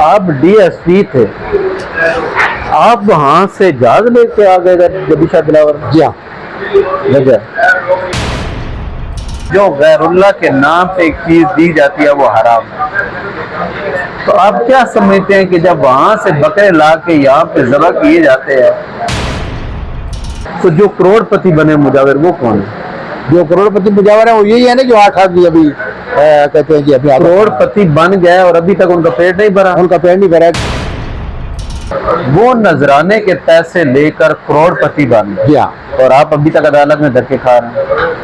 آپ D S P تھے، آپ وہاں سے جہاز لے کے آ گئے جبی شاہ دلاور؟ جی ہاں۔ وجہ جو غیر اللہ کے نام پہ ایک چیز دی جاتی ہے وہ حرام ہے، تو آپ کیا سمجھتے ہیں کہ جب وہاں سے بکرے لا کے یہاں پہ ذبح کیے جاتے ہیں تو جو کروڑ پتی بنے مجاور وہ کون ہے؟ جو کروڑ پتی مجاور ہے وہ یہی ہے نا جو 8 آدمی ابھی کہتے ہیں کہ ابھی کروڑ پتی بن گئے اور ابھی تک ان کا پیٹ نہیں بھرا، ان کا پیٹ نہیں بھرا۔ وہ نذرانے کے پیسے لے کر کروڑ پتی بن گئے جی ہاں۔ اور آپ ابھی تک عدالت میں دھکے کھا رہے ہیں۔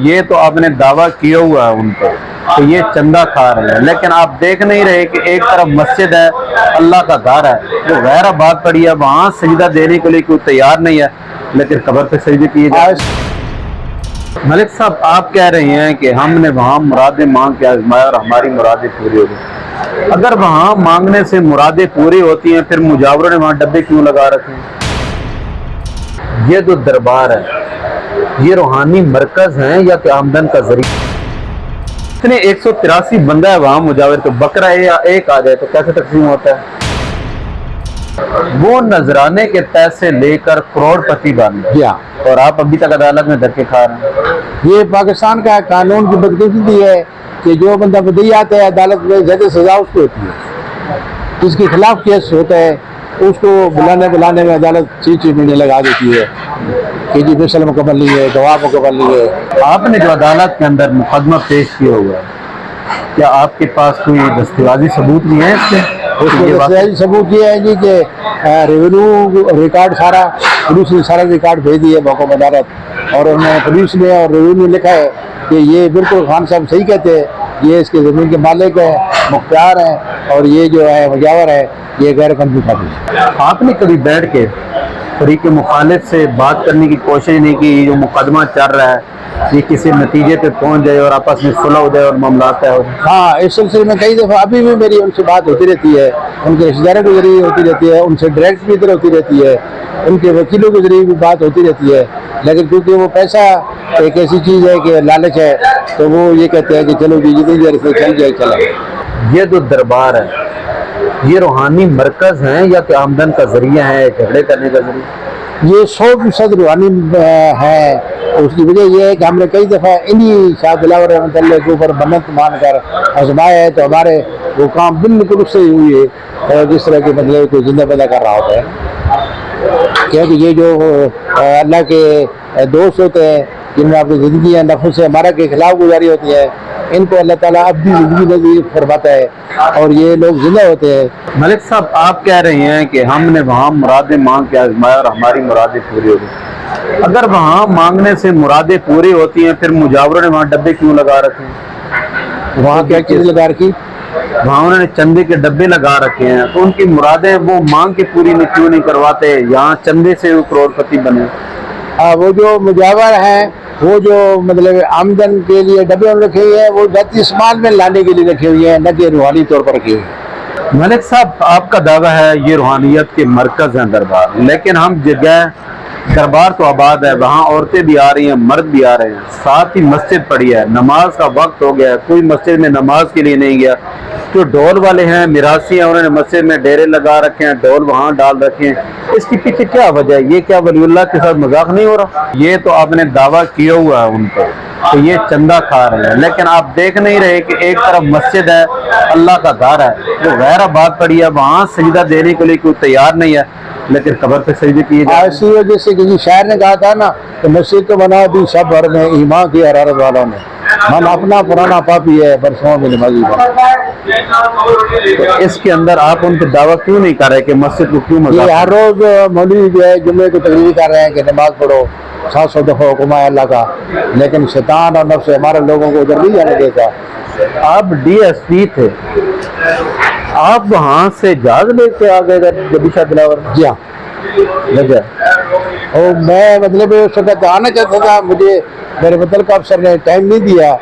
یہ تو آپ نے دعویٰ کیا ہوا ہے ان کو کہ یہ چندہ کھا رہے ہیں، لیکن آپ دیکھ نہیں رہے کہ ایک طرف مسجد ہے، اللہ کا گھر ہے، وہ غیر آباد پڑی ہے، وہاں سجدہ دینے کے لیے کوئی تیار نہیں ہے، لیکن قبر پہ سجدے کیے جائے۔ ملک صاحب آپ کہہ رہے ہیں کہ ہم نے وہاں مرادیں مانگ کے آزمایا اور ہماری مرادیں پوری ہو گئی۔ اگر وہاں مانگنے سے مرادیں پوری ہوتی ہیں پھر مجاوروں نے وہاں ڈبے کیوں لگا رکھے ہیں؟ یہ جو دربار ہے یہ روحانی مرکز ہیں یا کہ آمدن کا ذریعہ؟ اتنے 183 بندہ ہے وہاں مجاور، تو بکرا ایک آ جائے تو کیسے تقسیم ہوتا ہے؟ وہ نذرانے کے پیسے لے کر کروڑ پتی بن گئے اور آپ ابھی تک عدالت میں دھکے کھا رہے ہیں۔ یہ پاکستان کا قانون کی بدقسمتی ہے کہ جو بندہ بدعی آتا ہے عدالت میں زیادہ سزا اس کو ہوتی ہے، جس کے خلاف کیس ہوتا ہے اس کو بلانے میں عدالت 6 مہینے لگا دیتی ہے کہ جی فیصلہ مکمل نہیں ہے، گواہ مکمل نہیں ہے۔ آپ نے جو عدالت کے اندر مقدمہ پیش کیا ہوا ہے، کیا آپ کے پاس کوئی دستاویزی ثبوت نہیں ہے اس کے؟ اس کو دستاویزی ثبوت یہ ہے جی کہ ریونیو ریکارڈ سارا پولیس نے سارا ریکارڈ بھیج دیا محکمہ عدالت، اور انہوں نے پولیس نے اور ریونیو نے لکھا ہے کہ یہ بالکل خان صاحب صحیح کہتے ہیں، یہ اس کے زمین کے مالک ہیں، مختار ہیں، اور یہ جو ہے مجاور ہے یہ غیر قانونی قابل ہے۔ آپ نے کبھی بیٹھ کے فریق مخالف سے بات کرنے کی کوشش نہیں کی؟ جو مقدمہ چل رہا ہے یہ کسی نتیجے پہ پہنچ جائے اور آپس میں صلح ہو جائے اور معاملات طے ہو جائے؟ ہاں، اس سلسلے میں کئی دفعہ ابھی بھی میری ان سے بات ہوتی رہتی ہے، ان کے رشتہ داروں کے ذریعے ہوتی رہتی ہے، ان سے ڈائریکٹ بھی ادھر ہوتی رہتی ہے، ان کے وکیلوں کے ذریعے بھی بات ہوتی رہتی ہے، لیکن کیونکہ وہ پیسہ ایک ایسی چیز ہے کہ لالچ ہے تو وہ یہ کہتے ہیں کہ چلو جی جتنی دیر سے چل جائے چلا۔ یہ جو دربار ہے یہ روحانی مرکز ہیں یا کہ آمدن کا ذریعہ ہے، جھگڑے کرنے کا ذریعہ؟ یہ 100% روحانی ہے۔ اس کی وجہ یہ ہے کہ ہم نے کئی دفعہ انہی شاہ دلاور رحمۃ اللہ کے اوپر منت مان کر آزمایا ہے تو ہمارے وہ کام بالکل اس سے ہی ہوئی ہے جس طرح کے مطلب کوئی زندہ پیدا کر رہا ہوتا ہے، کیونکہ یہ جو اللہ کے دوست ہوتے ہیں جن میں اپنی زندگیاں نفس سے ہمارا کے خلاف گزاری ہوتی ہے، ان کو اللہ تعالیٰ اب بھی زندگی نصیب فرماتا ہے اور یہ لوگ زندہ ہوتے ہیں۔ ملک صاحب آپ کہہ رہے ہیں کہ ہم نے وہاں مرادیں مانگ کے آزمایا اور ہماری مرادیں پوری ہو گئی۔ اگر وہاں مانگنے سے مرادیں پوری ہوتی ہیں پھر مجاوروں نے وہاں ڈبے کیوں لگا رکھے ہیں؟ وہاں کیا چیز لگا رکھی؟ وہاں انہوں نے چندے کے ڈبے لگا رکھے ہیں، تو ان کی مرادیں وہ مانگ کے پوری کیوں نہیں کرواتے؟ یہاں چندے سے وہ کروڑ پتی بنے۔ وہ جو مجاور ہیں وہ جو مطلب آمدن کے لیے ڈبے میں رکھے ہوئے ہیں وہ ذاتی استعمال میں لانے کے لیے رکھے ہوئے ہیں، نہ کہ روحانی طور پر رکھے ہوئے ہیں۔ ملک صاحب آپ کا دعویٰ ہے یہ روحانیت کے مرکز ہیں دربار، لیکن ہم جگہ دربار تو آباد ہے، وہاں عورتیں بھی آ رہی ہیں، مرد بھی آ رہے ہیں، ساتھ ہی مسجد پڑی ہے، نماز کا وقت ہو گیا ہے، کوئی مسجد میں نماز کے لیے نہیں گیا۔ جو ڈھول والے ہیں میراثی ہیں انہوں نے مسجد میں ڈیرے لگا رکھے ہیں، ڈھول وہاں ڈال رکھے ہیں، اس کے پیچھے کیا وجہ ہے؟ یہ کیا ولی اللہ کے ساتھ مذاق نہیں ہو رہا؟ یہ تو آپ نے دعویٰ کیا ہوا ہے ان پر کہ یہ چندہ کھا رہے ہیں، لیکن آپ دیکھ نہیں رہے کہ ایک طرف مسجد ہے، اللہ کا گھر ہے، وہ غیر آباد پڑی ہے، وہاں سجدہ دینے کے لیے کوئی تیار نہیں ہے، لیکن قبر پہ سجدے کیے جائیں۔ اسی وجہ سے کسی شاعر نے کہا تھا نا کہ مسجد تو بنا دی سب بھر میں ایمان کی حرارت والوں نے، من اپنا پرانا پاپی ہے برسوں میں نمازی بنا۔ اس کے اندر آپ ان پہ دعویٰ کیوں نہیں کر رہے کہ مسجد کو کیوں مذاق؟ یہ ہر روز مولوی جو ہے جمعے کو تقریر کر رہے ہیں کہ نماز پڑھو، 700 دفعہ حکم ہے اللہ کا، لیکن شیطان اور نفس ہمارے لوگوں کو ادھر نہیں جانے دیتا۔ آپ ڈی ایس پی تھے، آپ وہاں سے جہاز لے کے آ گئے جبی شاہ دلاور؟ جی ہاں۔ وجہ اور میں مطلب اس وقت آنا چاہتا تھا، مجھے میرے متعلقہ افسر نے ٹائم نہیں دیا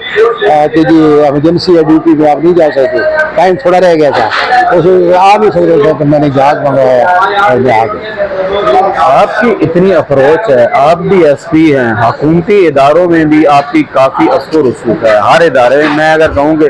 کہ جی ایمرجنسی ہے ڈیوٹی میں آپ نہیں جا سکتے، ٹائم تھوڑا رہ گیا تھا، اس آ نہیں سکتے تھے تو میں نے جہاز منگوایا اور میں آ گیا۔ آپ کی اتنی اپروچ ہے، آپ بھی ایس پی ہیں، حکومتی اداروں میں بھی آپ کی کافی اثر و رسوخ ہے، ہر ادارے میں اگر کہوں کہ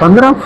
15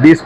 20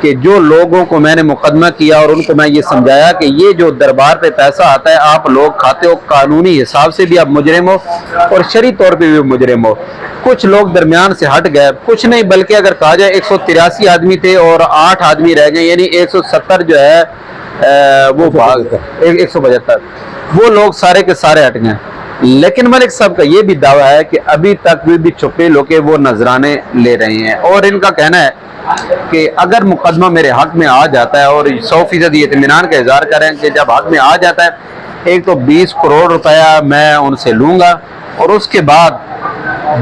کہ جو لوگوں کو میں نے مقدمہ کیا اور ان کو میں یہ سمجھایا کہ یہ جو دربار پہ پیسہ آتا ہے آپ لوگ کھاتے ہو، قانونی حساب سے بھی آپ مجرم ہو اور شرعی طور پہ بھی مجرم ہو. کچھ لوگ درمیان سے ہٹ گئے، کچھ نہیں بلکہ اگر کہا جائے 183 آدمی تھے اور 8 آدمی رہ گئے، یعنی 170 جو ہے وہ 175 وہ لوگ سارے کے سارے ہٹ گئے. لیکن ملک صاحب کا یہ بھی دعویٰ ہے کہ ابھی تک بھی چھپے لوگ وہ نذرانے لے رہے ہیں، اور ان کا کہنا ہے کہ اگر مقدمہ میرے حق میں آ جاتا ہے، اور 100% اطمینان کا اظہار کریں کہ جب حق میں آ جاتا ہے ایک تو 20 کروڑ روپیہ میں ان سے لوں گا، اور اس کے بعد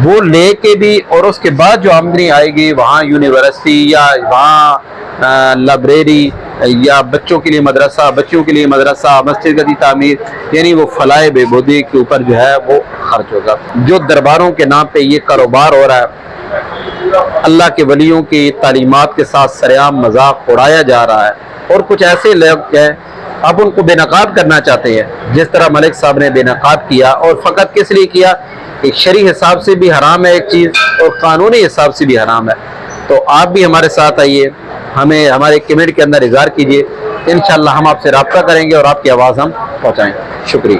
وہ لے کے بھی، اور اس کے بعد جو آمدنی آئے گی وہاں یونیورسٹی یا وہاں لائبریری یا بچوں کے لیے مدرسہ، بچوں کے لیے مدرسہ، مسجد کی تعمیر، یعنی وہ فلاح بہبودی کے اوپر جو ہے وہ خرچ ہوگا. جو درباروں کے نام پہ یہ کاروبار ہو رہا ہے، اللہ کے ولیوں کی تعلیمات کے ساتھ سرعام مذاق اڑایا جا رہا ہے، اور کچھ ایسے لوگ ہیں اب ان کو بے نقاب کرنا چاہتے ہیں جس طرح ملک صاحب نے بے نقاب کیا، اور فقط کس لیے کیا کہ شرعی حساب سے بھی حرام ہے ایک چیز اور قانونی حساب سے بھی حرام ہے. تو آپ بھی ہمارے ساتھ آئیے، ہمیں ہمارے کمیونٹی کے اندر اظہار کیجیے، انشاءاللہ ہم آپ سے رابطہ کریں گے اور آپ کی آواز ہم پہنچائیں گے. شکریہ.